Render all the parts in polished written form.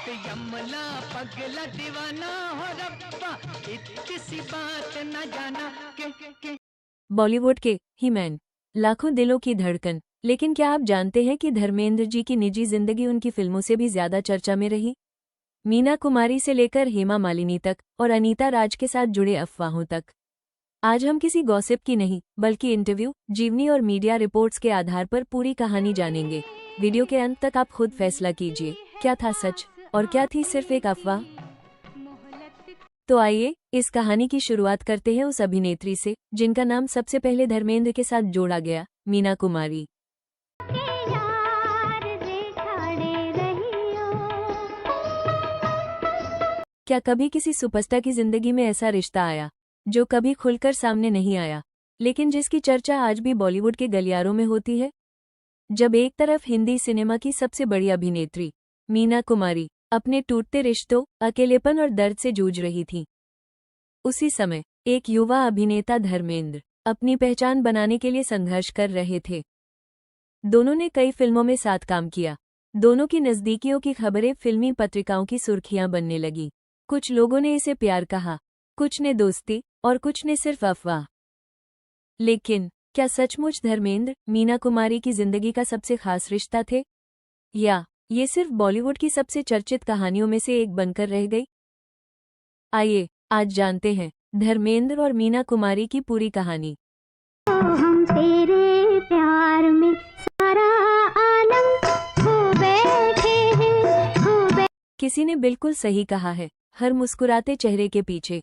यमला पगला दीवाना हो रब्बा, इतनी सी बात न जाना के। बॉलीवुड के ही मैन, लाखों दिलों की धड़कन। लेकिन क्या आप जानते हैं कि धर्मेंद्र जी की निजी जिंदगी उनकी फिल्मों से भी ज्यादा चर्चा में रही? मीना कुमारी से लेकर हेमा मालिनी तक और अनीता राज के साथ जुड़े अफवाहों तक। आज हम किसी गॉसिप की नहीं बल्कि इंटरव्यू, जीवनी और मीडिया रिपोर्ट्स के आधार पर पूरी कहानी जानेंगे। वीडियो के अंत तक आप खुद फैसला कीजिए, क्या था सच और क्या थी सिर्फ एक अफवाह। तो आइए इस कहानी की शुरुआत करते हैं उस अभिनेत्री से जिनका नाम सबसे पहले धर्मेंद्र के साथ जोड़ा गया, मीना कुमारी। क्या कभी किसी सुपरस्टार की जिंदगी में ऐसा रिश्ता आया जो कभी खुलकर सामने नहीं आया, लेकिन जिसकी चर्चा आज भी बॉलीवुड के गलियारों में होती है? जब एक तरफ हिंदी सिनेमा की सबसे बड़ी अभिनेत्री मीना कुमारी अपने टूटते रिश्तों, अकेलेपन और दर्द से जूझ रही थी, उसी समय एक युवा अभिनेता धर्मेंद्र अपनी पहचान बनाने के लिए संघर्ष कर रहे थे। दोनों ने कई फिल्मों में साथ काम किया। दोनों की नज़दीकियों की खबरें फिल्मी पत्रिकाओं की सुर्खियां बनने लगी। कुछ लोगों ने इसे प्यार कहा, कुछ ने दोस्ती और कुछ ने सिर्फ अफवाह। लेकिन क्या सचमुच धर्मेंद्र मीना कुमारी की जिंदगी का सबसे खास रिश्ता थे, या ये सिर्फ बॉलीवुड की सबसे चर्चित कहानियों में से एक बनकर रह गई? आइए आज जानते हैं धर्मेंद्र और मीना कुमारी की पूरी कहानी। हम तेरे प्यार में सारा आलम खो बैठे हैं, किसी ने बिल्कुल सही कहा है, हर मुस्कुराते चेहरे के पीछे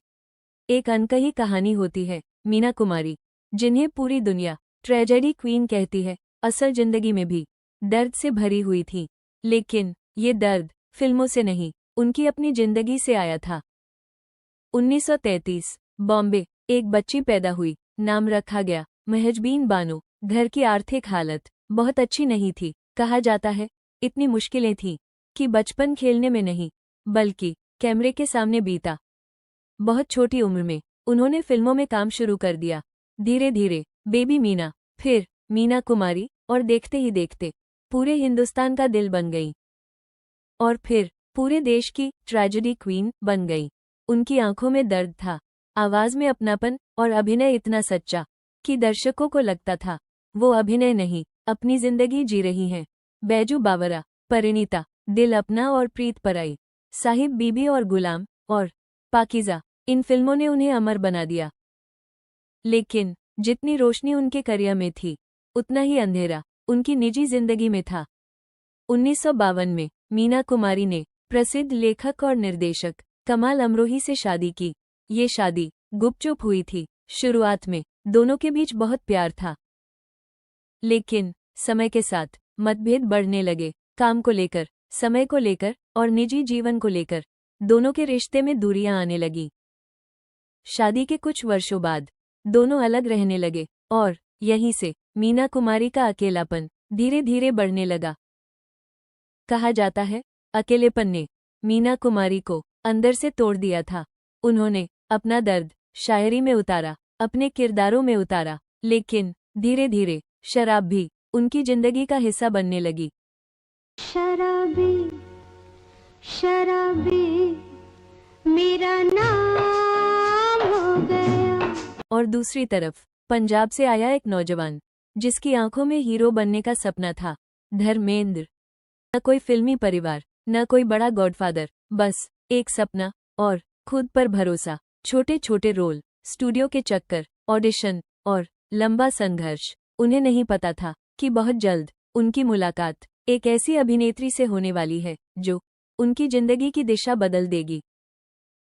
एक अनकही कहानी होती है। मीना कुमारी, जिन्हें पूरी दुनिया ट्रेजेडी क्वीन कहती है, असल जिंदगी में भी दर्द से भरी हुई थी। लेकिन ये दर्द फिल्मों से नहीं, उनकी अपनी जिंदगी से आया था। 1933 बॉम्बे, एक बच्ची पैदा हुई, नाम रखा गया महजबीन बानो। घर की आर्थिक हालत बहुत अच्छी नहीं थी। कहा जाता है इतनी मुश्किलें थीं कि बचपन खेलने में नहीं बल्कि कैमरे के सामने बीता। बहुत छोटी उम्र में उन्होंने फिल्मों में काम शुरू कर दिया। धीरे धीरे बेबी मीना, फिर मीना कुमारी, और देखते ही देखते पूरे हिंदुस्तान का दिल बन गई और फिर पूरे देश की ट्रेजेडी क्वीन बन गई। उनकी आंखों में दर्द था, आवाज में अपनापन और अभिनय इतना सच्चा कि दर्शकों को लगता था वो अभिनय नहीं, अपनी जिंदगी जी रही हैं। बैजू बावरा, परिणीता, दिल अपना और प्रीत पराई, साहिब बीबी और गुलाम और पाकीज़ा, इन फिल्मों ने उन्हें अमर बना दिया। लेकिन जितनी रोशनी उनके करियर में थी, उतना ही अंधेरा उनकी निजी जिंदगी में था। 1952 में मीना कुमारी ने प्रसिद्ध लेखक और निर्देशक कमाल अमरोही से शादी की। ये शादी गुपचुप हुई थी। शुरुआत में दोनों के बीच बहुत प्यार था, लेकिन समय के साथ मतभेद बढ़ने लगे। काम को लेकर, समय को लेकर और निजी जीवन को लेकर दोनों के रिश्ते में दूरियां आने लगी। शादी के कुछ वर्षों बाद दोनों अलग रहने लगे और यहीं से मीना कुमारी का अकेलापन धीरे धीरे बढ़ने लगा। कहा जाता है अकेलेपन ने मीना कुमारी को अंदर से तोड़ दिया था। उन्होंने अपना दर्द शायरी में उतारा, अपने किरदारों में उतारा, लेकिन धीरे धीरे शराब भी उनकी जिंदगी का हिस्सा बनने लगी। शराबी शराबी मेरा नाम हो गया। और दूसरी तरफ पंजाब से आया एक नौजवान जिसकी आंखों में हीरो बनने का सपना था, धर्मेंद्र। न कोई फिल्मी परिवार, न कोई बड़ा गॉडफादर, बस एक सपना और खुद पर भरोसा। छोटे छोटे रोल, स्टूडियो के चक्कर, ऑडिशन और लंबा संघर्ष। उन्हें नहीं पता था कि बहुत जल्द उनकी मुलाकात एक ऐसी अभिनेत्री से होने वाली है जो उनकी जिंदगी की दिशा बदल देगी।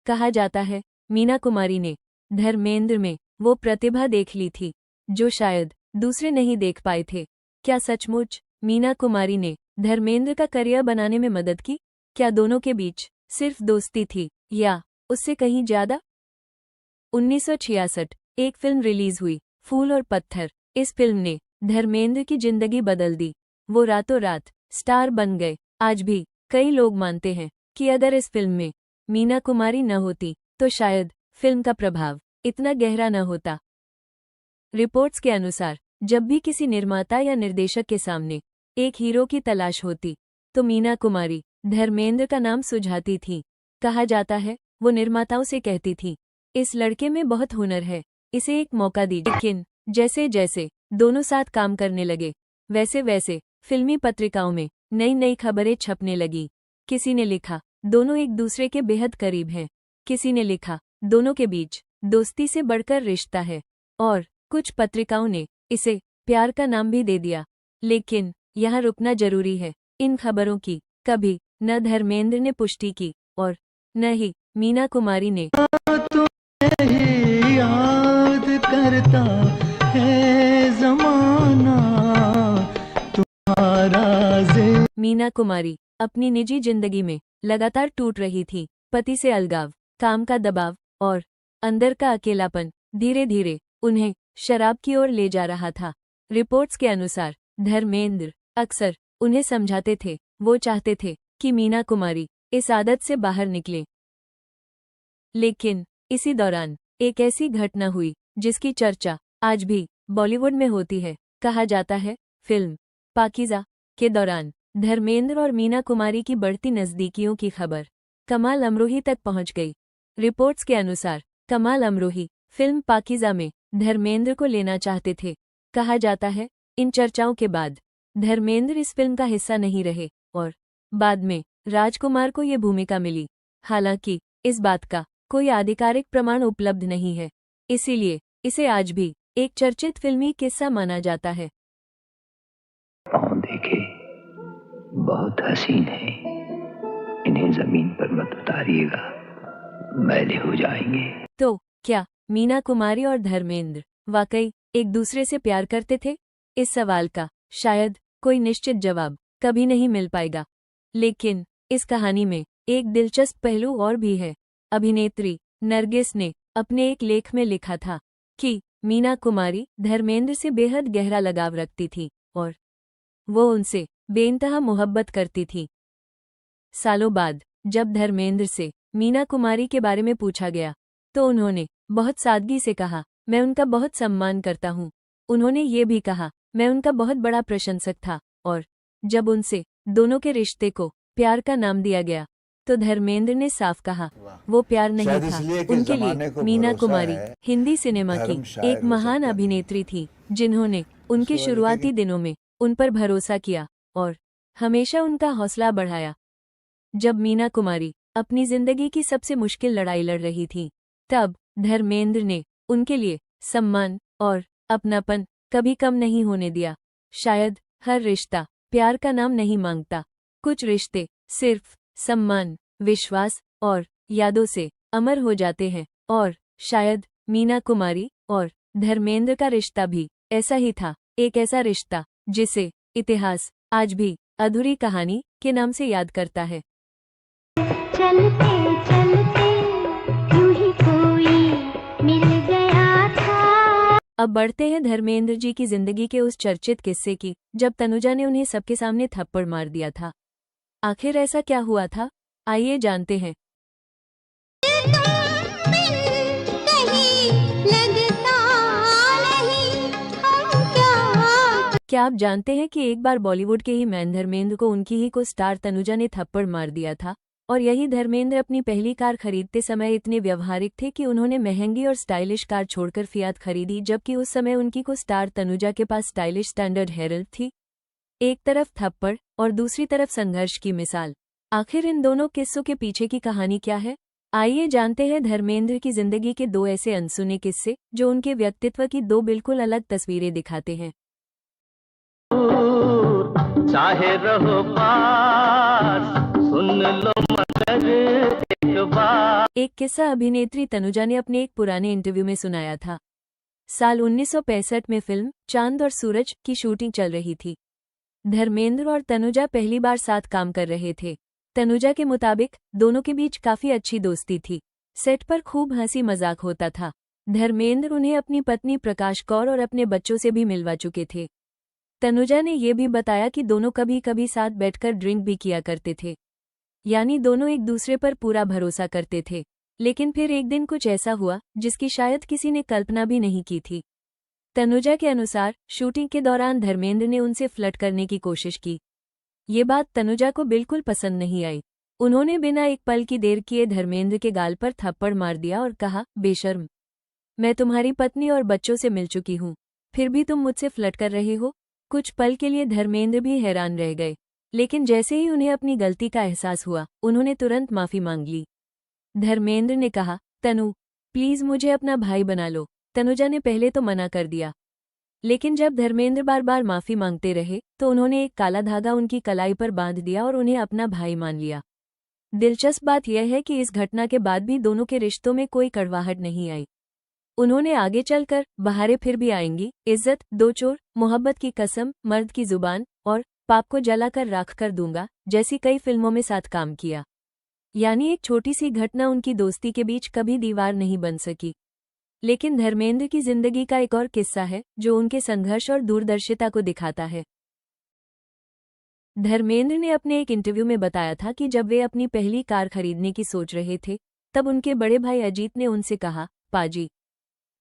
कहा जाता है मीना कुमारी ने धर्मेंद्र में वो प्रतिभा देख ली थी जो शायद दूसरे नहीं देख पाए थे। क्या सचमुच मीना कुमारी ने धर्मेंद्र का करियर बनाने में मदद की? क्या दोनों के बीच सिर्फ दोस्ती थी या उससे कहीं ज्यादा? 1966 एक फिल्म रिलीज हुई, फूल और पत्थर। इस फिल्म ने धर्मेंद्र की जिंदगी बदल दी। वो रातों रात स्टार बन गए। आज भी कई लोग मानते हैं कि अगर इस फिल्म में मीना कुमारी न होती तो शायद फिल्म का प्रभाव इतना गहरा न होता। रिपोर्ट्स के अनुसार जब भी किसी निर्माता या निर्देशक के सामने एक हीरो की तलाश होती तो मीना कुमारी धर्मेंद्र का नाम सुझाती थी। कहा जाता है वो निर्माताओं से कहती थी, इस लड़के में बहुत हुनर है, इसे एक मौका दीजिए। लेकिन जैसे जैसे दोनों साथ काम करने लगे, वैसे वैसे फिल्मी पत्रिकाओं में नई नई खबरें छपने लगी। किसी ने लिखा दोनों एक दूसरे के बेहद करीब हैं, किसी ने लिखा दोनों के बीच दोस्ती से बढ़कर रिश्ता है, और कुछ पत्रिकाओं ने इसे प्यार का नाम भी दे दिया। लेकिन यहाँ रुकना जरूरी है। इन खबरों की कभी न धर्मेंद्र ने पुष्टि की और न ही मीना कुमारी ने। तुम्हें याद करता है ज़माना तुम्हारा। मीना कुमारी अपनी निजी जिंदगी में लगातार टूट रही थी। पति से अलगाव, काम का दबाव और अंदर का अकेलापन धीरे धीरे उन्हें शराब की ओर ले जा रहा था। रिपोर्ट्स के अनुसार धर्मेंद्र अक्सर उन्हें समझाते थे। वो चाहते थे कि मीना कुमारी इस आदत से बाहर निकले। लेकिन इसी दौरान एक ऐसी घटना हुई जिसकी चर्चा आज भी बॉलीवुड में होती है। कहा जाता है फिल्म पाकीज़ा के दौरान धर्मेंद्र और मीना कुमारी की बढ़ती नज़दीकियों की खबर कमाल अमरोही तक पहुंच गई। रिपोर्ट्स के अनुसार कमाल अमरोही फिल्म पाकीज़ा में धर्मेंद्र को लेना चाहते थे। कहा जाता है इन चर्चाओं के बाद धर्मेंद्र इस फिल्म का हिस्सा नहीं रहे और बाद में राजकुमार को ये भूमिका मिली। हालांकि इस बात का कोई आधिकारिक प्रमाण उपलब्ध नहीं है, इसीलिए इसे आज भी एक चर्चित फिल्मी किस्सा माना जाता है। पाँव देखे बहुत हसीन है, इन्हें जमीन पर मत उतारिएगा, मैले हो जाएंगे। तो क्या मीना कुमारी और धर्मेंद्र वाकई एक दूसरे से प्यार करते थे? इस सवाल का शायद कोई निश्चित जवाब कभी नहीं मिल पाएगा। लेकिन इस कहानी में एक दिलचस्प पहलू और भी है। अभिनेत्री नरगिस ने अपने एक लेख में लिखा था कि मीना कुमारी धर्मेंद्र से बेहद गहरा लगाव रखती थी और वो उनसे बेइंतहा मोहब्बत करती थी। सालों बाद जब धर्मेंद्र से मीना कुमारी के बारे में पूछा गया तो उन्होंने बहुत सादगी से कहा, मैं उनका बहुत सम्मान करता हूँ। उन्होंने ये भी कहा, मैं उनका बहुत बड़ा प्रशंसक था। और जब उनसे दोनों के रिश्ते को प्यार का नाम दिया गया तो धर्मेंद्र ने साफ कहा वो प्यार नहीं था। उनके लिए मीना कुमारी हिंदी सिनेमा की एक महान अभिनेत्री थी जिन्होंने उनके शुरुआती दिनों में उन पर भरोसा किया और हमेशा उनका हौसला बढ़ाया। जब मीना कुमारी अपनी जिंदगी की सबसे मुश्किल लड़ाई लड़ रही थी तब धर्मेंद्र ने उनके लिए सम्मान और अपनापन कभी कम नहीं होने दिया। शायद हर रिश्ता प्यार का नाम नहीं मांगता, कुछ रिश्ते सिर्फ सम्मान, विश्वास और यादों से अमर हो जाते हैं। और शायद मीना कुमारी और धर्मेंद्र का रिश्ता भी ऐसा ही था, एक ऐसा रिश्ता जिसे इतिहास आज भी अधूरी कहानी के नाम से याद करता है। चलते चलते यूं ही कोई मिल गया था। अब बढ़ते हैं धर्मेंद्र जी की जिंदगी के उस चर्चित किस्से की जब तनुजा ने उन्हें सबके सामने थप्पड़ मार दिया था। आखिर ऐसा क्या हुआ था, आइए जानते हैं। क्या आप जानते हैं कि एक बार बॉलीवुड के ही मैन धर्मेंद्र को उनकी ही को स्टार तनुजा ने थप्पड़ मार दिया था और यही धर्मेंद्र अपनी पहली कार खरीदते समय इतने व्यवहारिक थे कि उन्होंने महंगी और स्टाइलिश कार छोड़कर फियाट खरीदी, जबकि उस समय उनकी को स्टार तनुजा के पास स्टाइलिश स्टैंडर्ड हेरल्ड थी। एक तरफ थप्पड़ और दूसरी तरफ संघर्ष की मिसाल। आखिर इन दोनों किस्सों के पीछे की कहानी क्या है, आइए जानते हैं धर्मेंद्र की जिंदगी के दो ऐसे अनसुने किस्से जो उनके व्यक्तित्व की दो बिल्कुल अलग तस्वीरें दिखाते हैं। चाहे रहो पास, सुन लो मगर एक बार। एक किस्सा अभिनेत्री तनुजा ने अपने एक पुराने इंटरव्यू में सुनाया था। साल 1965 में फिल्म चांद और सूरज की शूटिंग चल रही थी। धर्मेंद्र और तनुजा पहली बार साथ काम कर रहे थे। तनुजा के मुताबिक दोनों के बीच काफी अच्छी दोस्ती थी। सेट पर खूब हंसी मजाक होता था। धर्मेंद्र उन्हें अपनी पत्नी प्रकाश कौर और अपने बच्चों से भी मिलवा चुके थे। तनुजा ने ये भी बताया कि दोनों कभी कभी साथ बैठकर ड्रिंक भी किया करते थे, यानी दोनों एक दूसरे पर पूरा भरोसा करते थे। लेकिन फिर एक दिन कुछ ऐसा हुआ जिसकी शायद किसी ने कल्पना भी नहीं की थी। तनुजा के अनुसार शूटिंग के दौरान धर्मेंद्र ने उनसे फ्लर्ट करने की कोशिश की। ये बात तनुजा को बिल्कुल पसंद नहीं आई। उन्होंने बिना एक पल की देर किए धर्मेंद्र के गाल पर थप्पड़ मार दिया और कहा, बेशर्म, मैं तुम्हारी पत्नी और बच्चों से मिल चुकी हूँ, फिर भी तुम मुझसे फ्लर्ट कर रही हो। कुछ पल के लिए धर्मेंद्र भी हैरान रह गए, लेकिन जैसे ही उन्हें अपनी गलती का एहसास हुआ, उन्होंने तुरंत माफी मांग ली। धर्मेंद्र ने कहा, तनु, प्लीज मुझे अपना भाई बना लो। तनुजा ने पहले तो मना कर दिया, लेकिन जब धर्मेंद्र बार बार माफी मांगते रहे तो उन्होंने एक काला धागा उनकी कलाई पर बांध दिया और उन्हें अपना भाई मान लिया। दिलचस्प बात यह है कि इस घटना के बाद भी दोनों के रिश्तों में कोई कड़वाहट नहीं आई। उन्होंने आगे चलकर बहारें फिर भी आएंगी, इज्जत, दो चोर, मोहब्बत की कसम, मर्द की जुबान और पाप को जलाकर राख कर दूंगा जैसी कई फिल्मों में साथ काम किया। यानी एक छोटी सी घटना उनकी दोस्ती के बीच कभी दीवार नहीं बन सकी। लेकिन धर्मेंद्र की जिंदगी का एक और किस्सा है जो उनके संघर्ष और दूरदर्शिता को दिखाता है। धर्मेंद्र ने अपने एक इंटरव्यू में बताया था कि जब वे अपनी पहली कार खरीदने की सोच रहे थे, तब उनके बड़े भाई अजीत ने उनसे कहा, पाजी,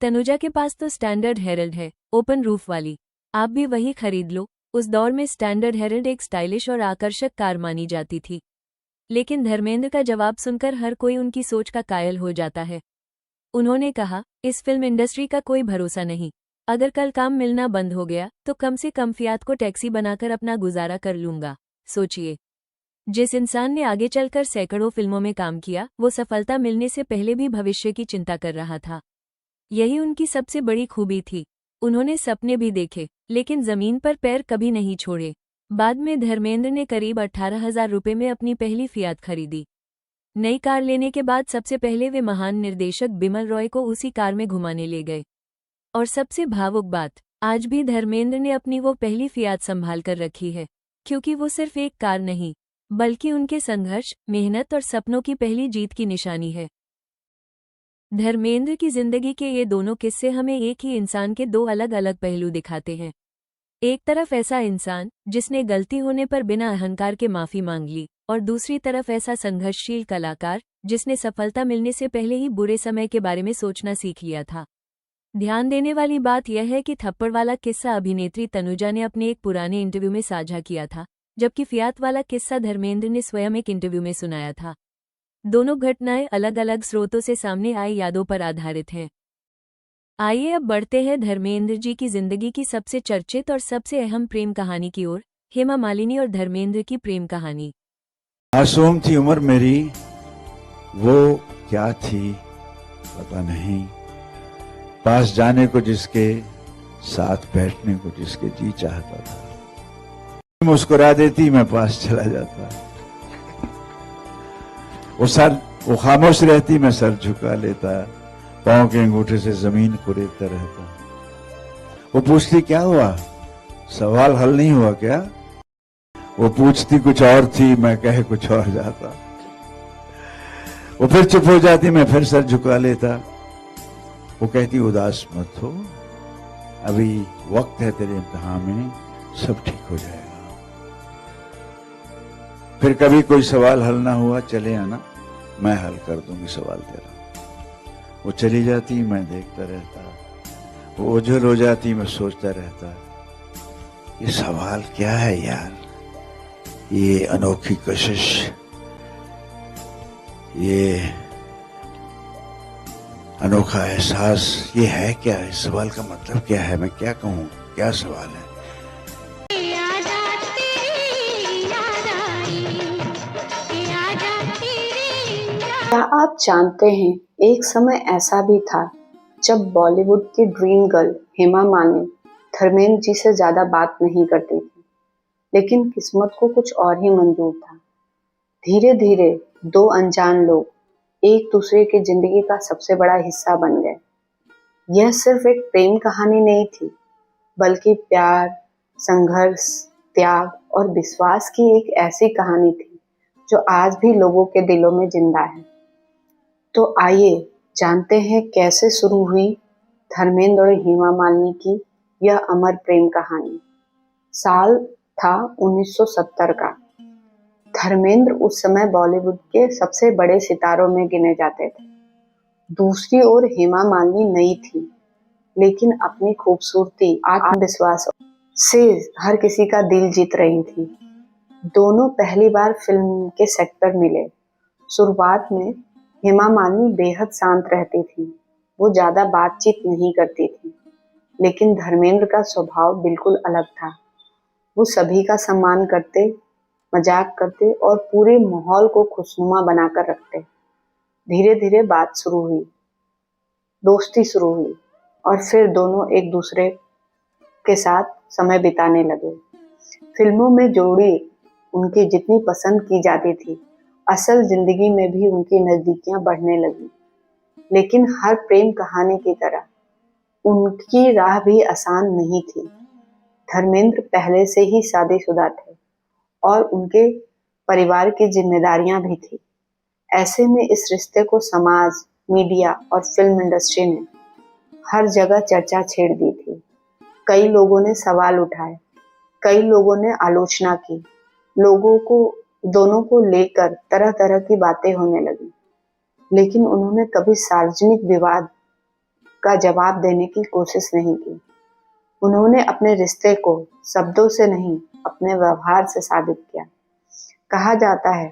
तनुजा के पास तो स्टैंडर्ड हेरल्ड है, ओपन रूफ वाली, आप भी वही खरीद लो। उस दौर में स्टैंडर्ड हेरल्ड एक स्टाइलिश और आकर्षक कार मानी जाती थी। लेकिन धर्मेंद्र का जवाब सुनकर हर कोई उनकी सोच का कायल हो जाता है। उन्होंने कहा, इस फिल्म इंडस्ट्री का कोई भरोसा नहीं, अगर कल काम मिलना बंद हो गया तो कम से कम फियात को टैक्सी बनाकर अपना गुजारा कर लूंगा। सोचिए, जिस इंसान ने आगे चलकर सैकड़ों फिल्मों में काम किया, वो सफलता मिलने से पहले भी भविष्य की चिंता कर रहा था। यही उनकी सबसे बड़ी खूबी थी। उन्होंने सपने भी देखे, लेकिन जमीन पर पैर कभी नहीं छोड़े। बाद में धर्मेंद्र ने करीब 18,000 रुपये में अपनी पहली फियात खरीदी। नई कार लेने के बाद सबसे पहले वे महान निर्देशक बिमल रॉय को उसी कार में घुमाने ले गए। और सबसे भावुक बात, आज भी धर्मेंद्र ने अपनी वो पहली फियात संभाल कर रखी है, क्योंकि वो सिर्फ एक कार नहीं, बल्कि उनके संघर्ष, मेहनत और सपनों की पहली जीत की निशानी है। धर्मेंद्र की जिंदगी के ये दोनों किस्से हमें एक ही इंसान के दो अलग अलग पहलू दिखाते हैं। एक तरफ ऐसा इंसान जिसने गलती होने पर बिना अहंकार के माफी मांग ली, और दूसरी तरफ ऐसा संघर्षशील कलाकार जिसने सफलता मिलने से पहले ही बुरे समय के बारे में सोचना सीख लिया था। ध्यान देने वाली बात यह है कि थप्पड़ वाला किस्सा अभिनेत्री तनुजा ने अपने एक पुराने इंटरव्यू में साझा किया था, जबकि फियात वाला किस्सा धर्मेंद्र ने स्वयं एक इंटरव्यू में सुनाया था। दोनों घटनाएं अलग अलग स्रोतों से सामने आई यादों पर आधारित हैं। आइए अब बढ़ते हैं धर्मेंद्र जी की जिंदगी की सबसे चर्चित और सबसे अहम प्रेम कहानी की ओर, हेमा मालिनी और धर्मेंद्र की प्रेम कहानी। मासूम थी उम्र मेरी, वो क्या थी पता नहीं, पास जाने को जिसके, साथ बैठने को जिसके जी चाहता था। मुस्कुरा देती, मैं पास चला जाता। वो खामोश रहती, मैं सर झुका लेता, पांव के अंगूठे से जमीन को रेतता रहता। वो पूछती, क्या हुआ, सवाल हल नहीं हुआ क्या? वो पूछती कुछ और थी, मैं कहे कुछ और जाता। वो फिर चुप हो जाती, मैं फिर सर झुका लेता। वो कहती, उदास मत हो, अभी वक्त है तेरे इम्तिहान में, सब ठीक हो जाएगा। फिर कभी कोई सवाल हल ना हुआ, चले आना, मैं हल कर दूंगी सवाल तेरा। वो चली जाती, मैं देखता रहता। वो ओझल हो जाती, मैं सोचता रहता, ये सवाल क्या है यार, ये अनोखी कशिश, ये अनोखा एहसास, ये है क्या? इस सवाल का मतलब क्या है? मैं क्या कहूं, क्या सवाल है? क्या आप जानते हैं, एक समय ऐसा भी था जब बॉलीवुड की ड्रीम गर्ल हेमा मालिनी धर्मेंद्र जी से ज्यादा बात नहीं करती थी, लेकिन किस्मत को कुछ और ही मंजूर था। धीरे धीरे दो अनजान लोग एक दूसरे की जिंदगी का सबसे बड़ा हिस्सा बन गए। यह सिर्फ एक प्रेम कहानी नहीं थी, बल्कि प्यार, संघर्ष, त्याग और विश्वास की एक ऐसी कहानी थी जो आज भी लोगों के दिलों में जिंदा है। तो आइए जानते हैं कैसे शुरू हुई धर्मेंद्र और हेमा मालिनी की यह अमर प्रेम कहानी। साल था 1970 का। धर्मेंद्र उस समय बॉलीवुड के सबसे बड़े सितारों में गिने जाते थे। दूसरी ओर हेमा मालिनी नई थी, लेकिन अपनी खूबसूरती, आत्मविश्वास से हर किसी का दिल जीत रही थी। दोनों पहली बार फिल्म के सेट पर मिले। शुरुआत में हेमा मालिनी बेहद शांत रहती थी, वो ज्यादा बातचीत नहीं करती थी, लेकिन धर्मेंद्र का स्वभाव बिल्कुल अलग था। वो सभी का सम्मान करते, मजाक करते और पूरे माहौल को खुशनुमा बनाकर रखते। धीरे धीरे बात शुरू हुई, दोस्ती शुरू हुई और फिर दोनों एक दूसरे के साथ समय बिताने लगे। फिल्मों में जोड़ी उनकी जितनी पसंद की जाती थी, असल जिंदगी में भी उनकी नजदीकियां बढ़ने लगी। लेकिन हर प्रेम कहानी की तरह उनकी राह भी आसान नहीं थी। धर्मेंद्र पहले से ही शादीशुदा थे और उनके परिवार की जिम्मेदारियां भी थी। ऐसे में इस रिश्ते को समाज, मीडिया और फिल्म इंडस्ट्री ने हर जगह चर्चा छेड़ दी थी। कई लोगों ने सवाल उठाए, कई लोगों ने आलोचना की। लोगों को दोनों को लेकर तरह तरह की बातें होने लगी, लेकिन उन्होंने कभी सार्वजनिक विवाद का जवाब देने की कोशिश नहीं की। उन्होंने अपने रिश्ते को शब्दों से नहीं, अपने व्यवहार से साबित किया। कहा जाता है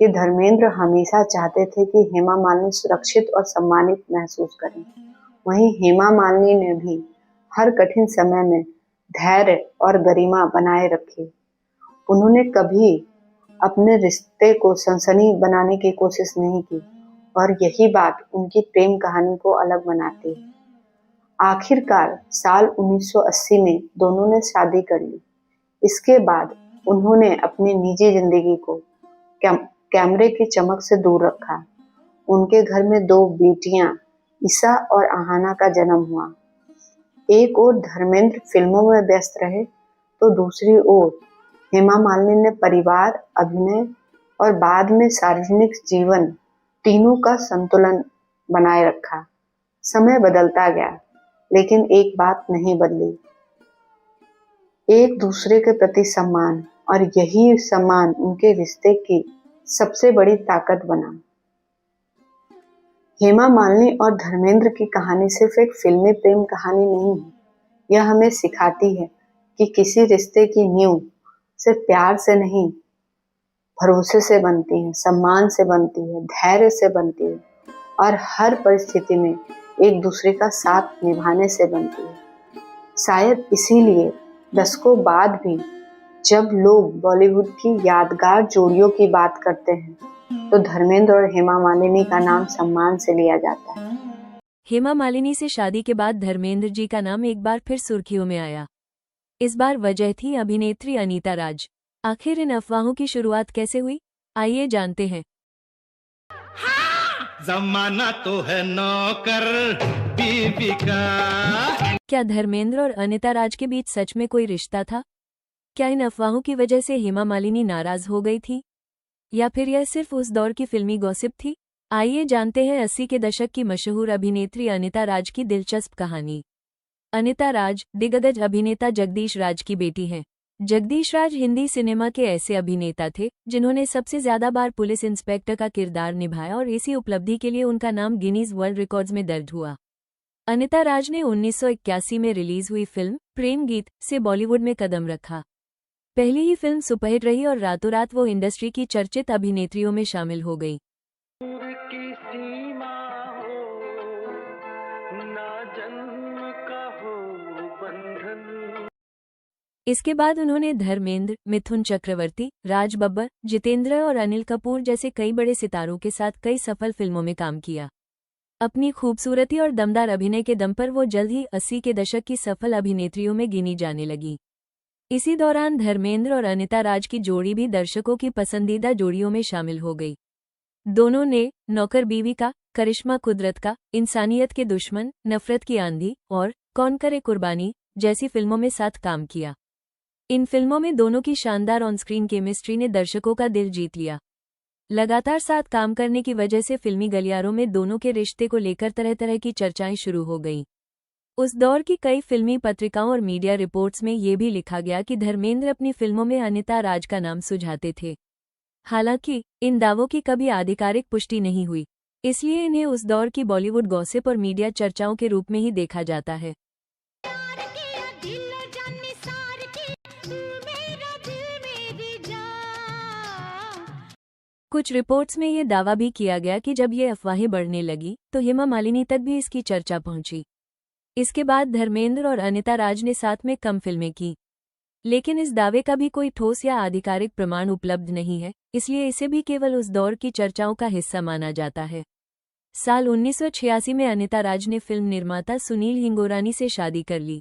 कि धर्मेंद्र हमेशा चाहते थे कि हेमा मालिनी सुरक्षित और सम्मानित महसूस करें। वहीं हेमा मालिनी ने भी हर कठिन समय में धैर्य और गरिमा बनाए रखी। उन्होंने कभी अपने रिश्ते को सनसनी बनाने की कोशिश नहीं की और यही बात उनकी प्रेम कहानी को अलग बनाती है। आखिरकार साल 1980 में दोनों ने शादी कर ली। इसके बाद उन्होंने अपनी निजी जिंदगी को कैमरे की चमक से दूर रखा। उनके घर में 2 बेटियां ईशा और आहाना का जन्म हुआ। एक ओर धर्मेंद्र फिल्मों में व्यस्त रहे तो दूसरी ओर हेमा मालिनी ने परिवार, अभिनय और बाद में सार्वजनिक जीवन तीनों का संतुलन बनाए रखा। समय बदलता गया, लेकिन एक बात नहीं बदली, एक दूसरे के प्रति सम्मान, और यही सम्मान उनके रिश्ते की सबसे बड़ी ताकत बना। हेमा मालिनी और धर्मेंद्र की कहानी सिर्फ एक फिल्मी प्रेम कहानी नहीं है। यह हमें सिखाती है कि किसी रिश्ते की नींव सिर्फ प्यार से नहीं, भरोसे से बनती है, सम्मान से बनती है, धैर्य से बनती है और हर परिस्थिति में एक दूसरे का साथ निभाने से बनती है। शायद इसीलिए दशकों बाद भी जब लोग बॉलीवुड की यादगार जोड़ियों की बात करते हैं तो धर्मेंद्र और हेमा मालिनी का नाम सम्मान से लिया जाता है। हेमा मालिनी से शादी के बाद धर्मेंद्र जी का नाम एक बार फिर सुर्खियों में आया। इस बार वजह थी अभिनेत्री अनीता राज। आखिर इन अफवाहों की शुरुआत कैसे हुई, आइए जानते हैं। जमाना तो है नौकर बीवी का। क्या धर्मेंद्र और अनीता राज के बीच सच में कोई रिश्ता था? क्या इन अफवाहों की वजह से हेमा मालिनी नाराज हो गई थी, या फिर यह सिर्फ उस दौर की फिल्मी गॉसिप थी? आइए जानते हैं 80 के दशक की मशहूर अभिनेत्री अनीता राज की दिलचस्प कहानी। अनीता राज दिग्गज अभिनेता जगदीश राज की बेटी हैं। जगदीश राज हिंदी सिनेमा के ऐसे अभिनेता थे जिन्होंने सबसे ज्यादा बार पुलिस इंस्पेक्टर का किरदार निभाया और इसी उपलब्धि के लिए उनका नाम गिनीज वर्ल्ड रिकॉर्ड्स में दर्ज हुआ। अनीता राज ने 1981 में रिलीज हुई फिल्म प्रेम गीत से बॉलीवुड में कदम रखा। पहली ही फिल्म सुपरहिट रही और रातों रात वो इंडस्ट्री की चर्चित अभिनेत्रियों में शामिल हो गई। इसके बाद उन्होंने धर्मेंद्र, मिथुन चक्रवर्ती, राज बब्बर, जितेंद्र और अनिल कपूर जैसे कई बड़े सितारों के साथ कई सफल फिल्मों में काम किया। अपनी खूबसूरती और दमदार अभिनय के दम पर वो जल्द ही 80 के दशक की सफल अभिनेत्रियों में गिनी जाने लगी। इसी दौरान धर्मेंद्र और अनीता राज की जोड़ी भी दर्शकों की पसंदीदा जोड़ियों में शामिल हो गई। दोनों ने नौकर बीवी का, करिश्मा कुदरत का, इंसानियत के दुश्मन, नफरत की आंधी और कौन करे कुर्बानी जैसी फिल्मों में साथ काम किया। इन फिल्मों में दोनों की शानदार ऑन स्क्रीन केमिस्ट्री ने दर्शकों का दिल जीत लिया। लगातार साथ काम करने की वजह से फिल्मी गलियारों में दोनों के रिश्ते को लेकर तरह तरह की चर्चाएं शुरू हो गईं। उस दौर की कई फिल्मी पत्रिकाओं और मीडिया रिपोर्ट्स में ये भी लिखा गया कि धर्मेंद्र अपनी फिल्मों में अनीता राज का नाम सुझाते थे। हालांकि इन दावों की कभी आधिकारिक पुष्टि नहीं हुई, इसलिए इन्हें उस दौर की बॉलीवुड गॉसिप और मीडिया चर्चाओं के रूप में ही देखा जाता है। कुछ रिपोर्ट्स में ये दावा भी किया गया कि जब ये अफवाहें बढ़ने लगी तो हेमा मालिनी तक भी इसकी चर्चा पहुंची। इसके बाद धर्मेंद्र और अनिता राज ने साथ में कम फिल्में की, लेकिन इस दावे का भी कोई ठोस या आधिकारिक प्रमाण उपलब्ध नहीं है, इसलिए इसे भी केवल उस दौर की चर्चाओं का हिस्सा माना जाता है। साल 1986 में अनिता राज ने फिल्म निर्माता सुनील हिंगोरानी से शादी कर ली।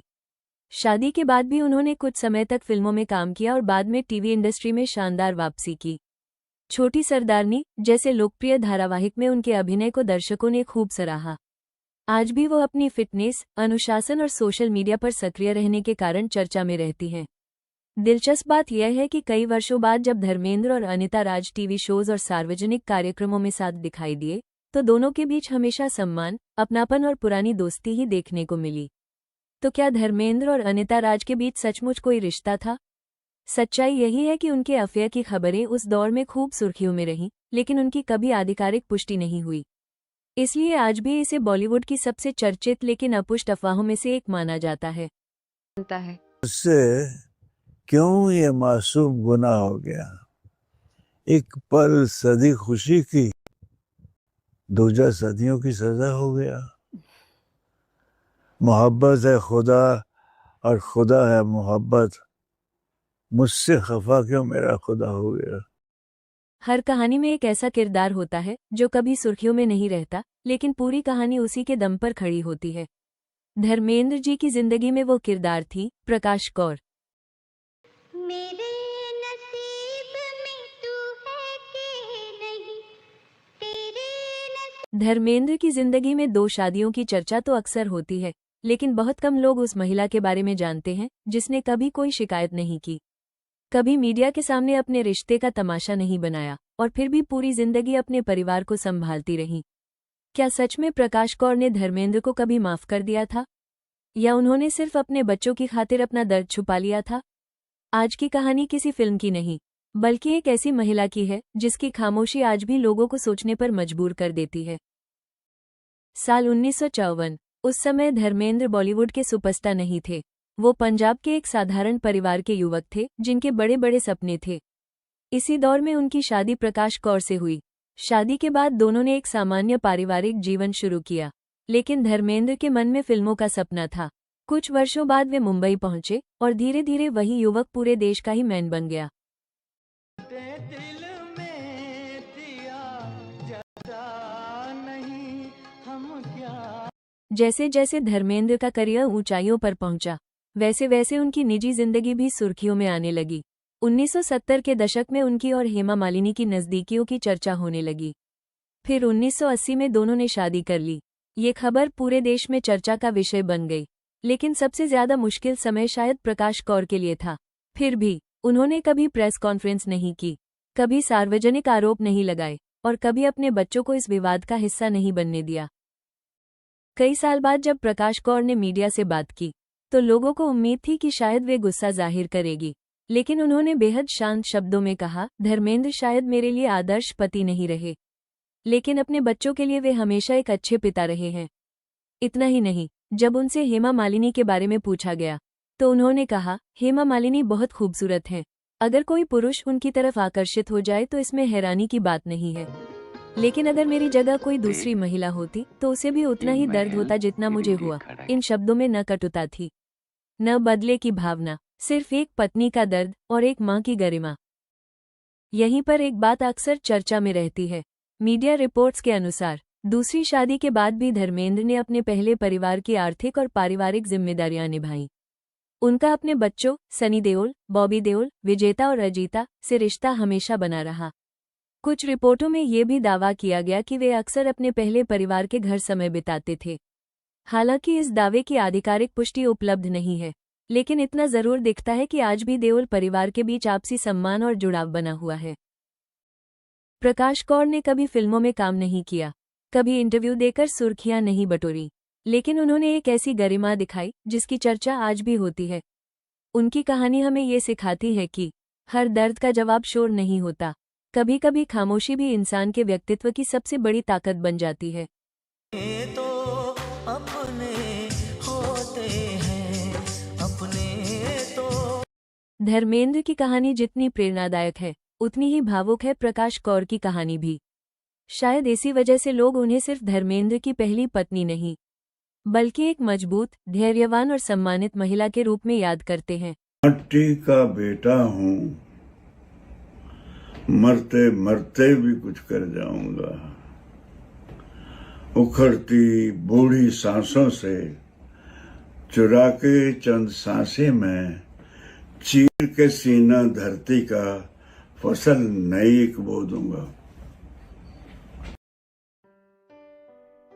शादी के बाद भी उन्होंने कुछ समय तक फिल्मों में काम किया और बाद में टीवी इंडस्ट्री में शानदार वापसी की। छोटी सरदारनी जैसे लोकप्रिय धारावाहिक में उनके अभिनय को दर्शकों ने खूब सराहा। आज भी वो अपनी फिटनेस, अनुशासन और सोशल मीडिया पर सक्रिय रहने के कारण चर्चा में रहती हैं। दिलचस्प बात यह है कि कई वर्षों बाद जब धर्मेंद्र और अनिता राज टीवी शोज और सार्वजनिक कार्यक्रमों में साथ दिखाई दिए तो दोनों के बीच हमेशा सम्मान, अपनापन और पुरानी दोस्ती ही देखने को मिली। तो क्या धर्मेंद्र और अनिता राज के बीच सचमुच कोई रिश्ता था? सच्चाई यही है कि उनके अफेयर की खबरें उस दौर में खूब सुर्खियों में रहीं, लेकिन उनकी कभी आधिकारिक पुष्टि नहीं हुई। इसलिए आज भी इसे बॉलीवुड की सबसे चर्चित लेकिन अपुष्ट अफवाहों में से एक माना जाता है। उससे क्यों ये मासूम गुनाह हो गया? एक पल सदी खुशी की, दूजा सदियों की सजा हो गया। मोहब्बत है खुदा और खुदा है मोहब्बत, मुझसे खफा क्यों मेरा खुदा हो गया। हर कहानी में एक ऐसा किरदार होता है जो कभी सुर्खियों में नहीं रहता, लेकिन पूरी कहानी उसी के दम पर खड़ी होती है। धर्मेंद्र जी की जिंदगी में वो किरदार थी प्रकाश कौर। मेरे नसीब में तू है कि नहीं, तेरे धर्मेंद्र की जिंदगी में 2 शादियों की चर्चा तो अक्सर होती है, लेकिन बहुत कम लोग उस महिला के बारे में जानते हैं जिसने कभी कोई शिकायत नहीं की, कभी मीडिया के सामने अपने रिश्ते का तमाशा नहीं बनाया और फिर भी पूरी जिंदगी अपने परिवार को संभालती रही। क्या सच में प्रकाश कौर ने धर्मेंद्र को कभी माफ कर दिया था, या उन्होंने सिर्फ अपने बच्चों की खातिर अपना दर्द छुपा लिया था? आज की कहानी किसी फिल्म की नहीं, बल्कि एक ऐसी महिला की है जिसकी खामोशी आज भी लोगों को सोचने पर मजबूर कर देती है। साल 1954। उस समय धर्मेंद्र बॉलीवुड के सुपरस्टार नहीं थे। वो पंजाब के एक साधारण परिवार के युवक थे जिनके बड़े बड़े सपने थे। इसी दौर में उनकी शादी प्रकाश कौर से हुई। शादी के बाद दोनों ने एक सामान्य पारिवारिक जीवन शुरू किया, लेकिन धर्मेंद्र के मन में फिल्मों का सपना था। कुछ वर्षों बाद वे मुंबई पहुंचे और धीरे धीरे वही युवक पूरे देश का ही मैन बन गया। जैसे जैसे धर्मेंद्र का करियर ऊंचाइयों पर पहुंचा, वैसे वैसे उनकी निजी जिंदगी भी सुर्खियों में आने लगी। 1970 के दशक में उनकी और हेमा मालिनी की नज़दीकियों की चर्चा होने लगी। फिर 1980 में दोनों ने शादी कर ली। ये खबर पूरे देश में चर्चा का विषय बन गई। लेकिन सबसे ज्यादा मुश्किल समय शायद प्रकाश कौर के लिए था। फिर भी उन्होंने कभी प्रेस कॉन्फ्रेंस नहीं की, कभी सार्वजनिक आरोप नहीं लगाए और कभी अपने बच्चों को इस विवाद का हिस्सा नहीं बनने दिया। कई साल बाद जब प्रकाश कौर ने मीडिया से बात की तो लोगों को उम्मीद थी कि शायद वे गुस्सा जाहिर करेगी, लेकिन उन्होंने बेहद शांत शब्दों में कहा, धर्मेंद्र शायद मेरे लिए आदर्श पति नहीं रहे, लेकिन अपने बच्चों के लिए वे हमेशा एक अच्छे पिता रहे हैं। इतना ही नहीं, जब उनसे हेमा मालिनी के बारे में पूछा गया तो उन्होंने कहा, हेमा मालिनी बहुत खूबसूरत हैं। अगर कोई पुरुष उनकी तरफ आकर्षित हो जाए तो इसमें हैरानी की बात नहीं है, लेकिन अगर मेरी जगह कोई दूसरी महिला होती तो उसे भी उतना ही दर्द होता जितना मुझे हुआ। इन शब्दों में न कटुता थी, न बदले की भावना, सिर्फ एक पत्नी का दर्द और एक मां की गरिमा। यहीं पर एक बात अक्सर चर्चा में रहती है। मीडिया रिपोर्ट्स के अनुसार दूसरी शादी के बाद भी धर्मेंद्र ने अपने पहले परिवार की आर्थिक और पारिवारिक जिम्मेदारियां निभाईं। उनका अपने बच्चों सनी देओल, बॉबी देओल, विजेता और अजीता से रिश्ता हमेशा बना रहा। कुछ रिपोर्टों में ये भी दावा किया गया कि वे अक्सर अपने पहले परिवार के घर समय बिताते थे। हालांकि इस दावे की आधिकारिक पुष्टि उपलब्ध नहीं है, लेकिन इतना जरूर दिखता है कि आज भी देओल परिवार के बीच आपसी सम्मान और जुड़ाव बना हुआ है। प्रकाश कौर ने कभी फिल्मों में काम नहीं किया, कभी इंटरव्यू देकर सुर्खियां नहीं बटोरी, लेकिन उन्होंने एक ऐसी गरिमा दिखाई जिसकी चर्चा आज भी होती है। उनकी कहानी हमें ये सिखाती है कि हर दर्द का जवाब शोर नहीं होता, कभी कभी खामोशी भी इंसान के व्यक्तित्व की सबसे बड़ी ताकत बन जाती है। तो अपने होते हैं, अपने तो। धर्मेंद्र की कहानी जितनी प्रेरणादायक है, उतनी ही भावुक है प्रकाश कौर की कहानी भी। शायद इसी वजह से लोग उन्हें सिर्फ धर्मेंद्र की पहली पत्नी नहीं, बल्कि एक मजबूत, धैर्यवान और सम्मानित महिला के रूप में याद करते हैं। मट्टी का बेटा हूँ, मरते मरते भी कुछ कर जाऊंगा। उखड़ती बूढ़ी सांसों से चुरा के चंद सांसें में चीर के सीना धरती का फसल नई बो दूंगा।